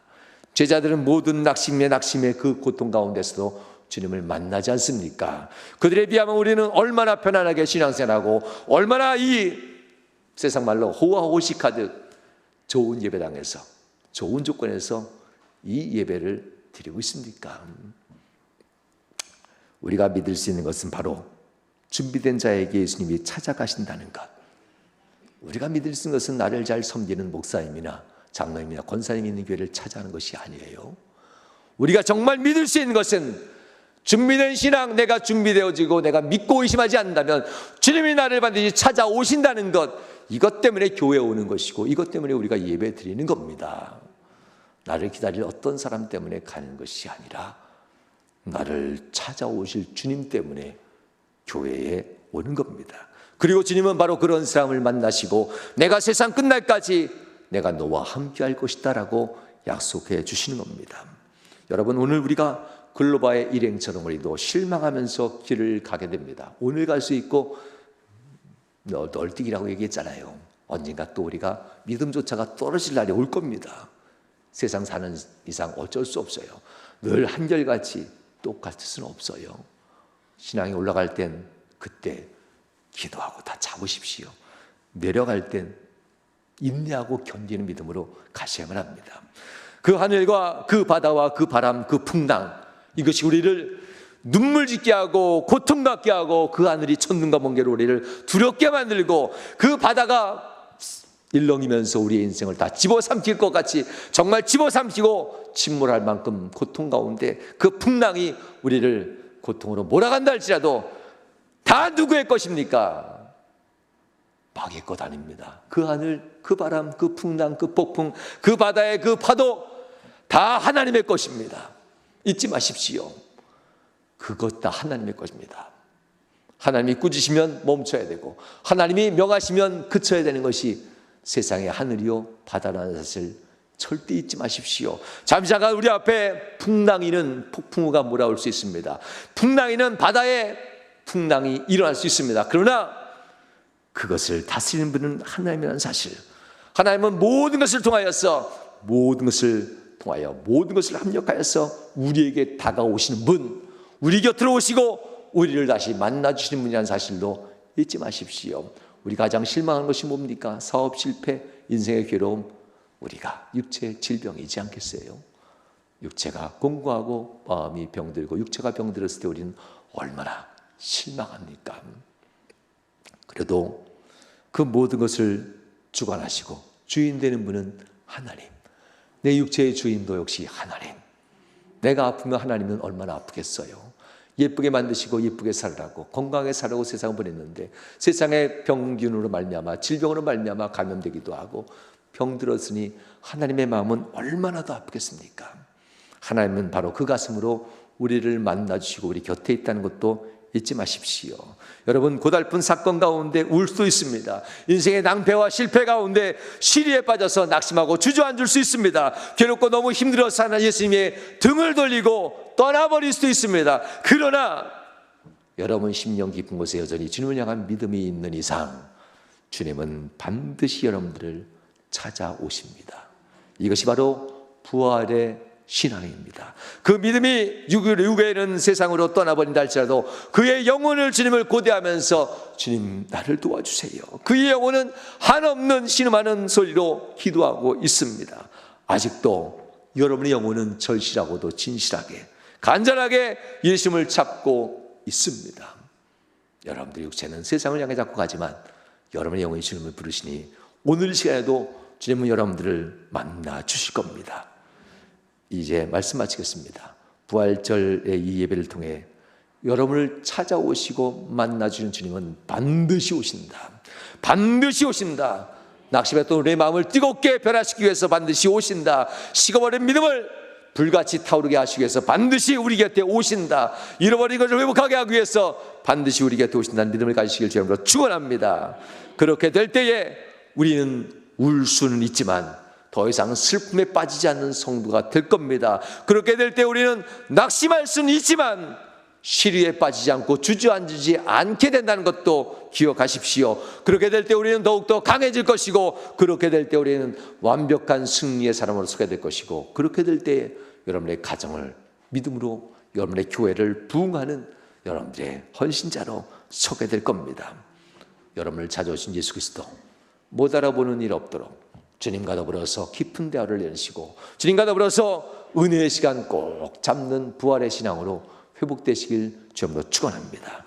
Speaker 1: 제자들은 모든 낙심의 그 고통 가운데서도 주님을 만나지 않습니까? 그들에 비하면 우리는 얼마나 편안하게 신앙생활하고 얼마나 이 세상 말로 호화호식하듯 좋은 예배당에서, 좋은 조건에서 이 예배를 드리고 있습니까? 우리가 믿을 수 있는 것은 바로 준비된 자에게 예수님이 찾아가신다는 것. 우리가 믿을 수 있는 것은 나를 잘 섬기는 목사님이나 장로님이나 권사님이 있는 교회를 찾아가는 것이 아니에요. 우리가 정말 믿을 수 있는 것은 준비된 신앙, 내가 준비되어지고 내가 믿고 의심하지 않는다면 주님이 나를 반드시 찾아오신다는 것, 이것 때문에 교회에 오는 것이고 이것 때문에 우리가 예배 드리는 겁니다. 나를 기다릴 어떤 사람 때문에 가는 것이 아니라 나를 찾아오실 주님 때문에 교회에 오는 겁니다. 그리고 주님은 바로 그런 사람을 만나시고 내가 세상 끝날까지 내가 너와 함께 할 것이다 라고 약속해 주시는 겁니다. 여러분, 오늘 우리가 글로바의 일행처럼 우리도 실망하면서 길을 가게 됩니다. 오늘 갈 수 있고 널뛰기라고 얘기했잖아요. 언젠가 또 우리가 믿음조차가 떨어질 날이 올 겁니다. 세상 사는 이상 어쩔 수 없어요. 늘 한결같이 똑같을 수는 없어요. 신앙이 올라갈 땐 그때 기도하고 다 잡으십시오. 내려갈 땐 인내하고 견디는 믿음으로 가셔야만 합니다. 그 하늘과 그 바다와 그 바람, 그 풍랑, 이것이 우리를 눈물 짓게 하고 고통받게 하고 그 하늘이 천둥과 번개로 우리를 두렵게 만들고 그 바다가 일렁이면서 우리의 인생을 다 집어삼킬 것 같이 정말 집어삼키고 침몰할 만큼 고통 가운데 그 풍랑이 우리를 고통으로 몰아간다 할지라도 다 누구의 것입니까? 마귀의 것 아닙니다. 그 하늘, 그 바람, 그 풍랑, 그 폭풍, 그 바다의 그 파도 다 하나님의 것입니다. 잊지 마십시오. 그것 다 하나님의 것입니다. 하나님이 꾸짖으면 멈춰야 되고 하나님이 명하시면 그쳐야 되는 것이 세상의 하늘이요 바다라는 사실 절대 잊지 마십시오. 잠시 잠깐 우리 앞에 풍랑이는 폭풍우가 몰아올 수 있습니다. 풍랑이는 바다에 풍랑이 일어날 수 있습니다. 그러나 그것을 다스리는 분은 하나님이라는 사실, 하나님은 모든 것을 통하여서 모든 것을 합력하여서 우리에게 다가오시는 분, 우리 곁으로 오시고 우리를 다시 만나주시는 분이라는 사실도 잊지 마십시오. 우리 가장 실망한 것이 뭡니까? 사업 실패, 인생의 괴로움, 우리가 육체의 질병이지 않겠어요? 육체가 공고하고 마음이 병들고 육체가 병들었을 때 우리는 얼마나 실망합니까? 그래도 그 모든 것을 주관하시고 주인 되는 분은 하나님, 내 육체의 주인도 역시 하나님. 내가 아프면 하나님은 얼마나 아프겠어요? 예쁘게 만드시고 예쁘게 살으라고 건강하게 살라고 세상을 보냈는데 세상의 병균으로 말미암아 질병으로 말미암아 감염되기도 하고 병들었으니 하나님의 마음은 얼마나 더 아프겠습니까? 하나님은 바로 그 가슴으로 우리를 만나주시고 우리 곁에 있다는 것도 잊지 마십시오. 여러분, 고달픈 사건 가운데 울 수도 있습니다. 인생의 낭패와 실패 가운데 시리에 빠져서 낙심하고 주저앉을 수 있습니다. 괴롭고 너무 힘들어서 하나 예수님의 등을 돌리고 떠나버릴 수도 있습니다. 그러나 여러분 심령 깊은 곳에 여전히 주님을 향한 믿음이 있는 이상 주님은 반드시 여러분들을 찾아오십니다. 이것이 바로 부활의 신앙입니다. 그 믿음이 육에는 세상으로 떠나버린다 할지라도 그의 영혼을 주님을 고대하면서 주님 나를 도와주세요. 그의 영혼은 한없는 신음하는 소리로 기도하고 있습니다. 아직도 여러분의 영혼은 절실하고도 진실하게 간절하게 예수님을 찾고 있습니다. 여러분들의 육체는 세상을 향해 잡고 가지만 여러분의 영혼이 주님을 부르시니 오늘 시간에도 주님은 여러분들을 만나 주실 겁니다. 이제 말씀 마치겠습니다. 부활절의 이 예배를 통해 여러분을 찾아오시고 만나주는 주님은 반드시 오신다. 반드시 오신다. 낙심했던 우리의 마음을 뜨겁게 변화시키기 위해서 반드시 오신다. 식어버린 믿음을 불같이 타오르게 하시기 위해서 반드시 우리 곁에 오신다. 잃어버린 것을 회복하게 하기 위해서 반드시 우리 곁에 오신다는 믿음을 가지시길 주님으로 축원합니다. 그렇게 될 때에 우리는 울 수는 있지만 더 이상 슬픔에 빠지지 않는 성도가 될 겁니다. 그렇게 될 때 우리는 낙심할 수는 있지만 시리에 빠지지 않고 주저앉지 않게 된다는 것도 기억하십시오. 그렇게 될 때 우리는 더욱더 강해질 것이고 그렇게 될 때 우리는 완벽한 승리의 사람으로 서게 될 것이고 그렇게 될 때 여러분의 가정을 믿음으로 여러분의 교회를 부흥하는 여러분들의 헌신자로 서게 될 겁니다. 여러분을 찾아오신 예수 그리스도 못 알아보는 일 없도록 주님과 더불어서 깊은 대화를 연시고 주님과 더불어서 은혜의 시간 꼭 잡는 부활의 신앙으로 회복되시길 주님으로 축원합니다.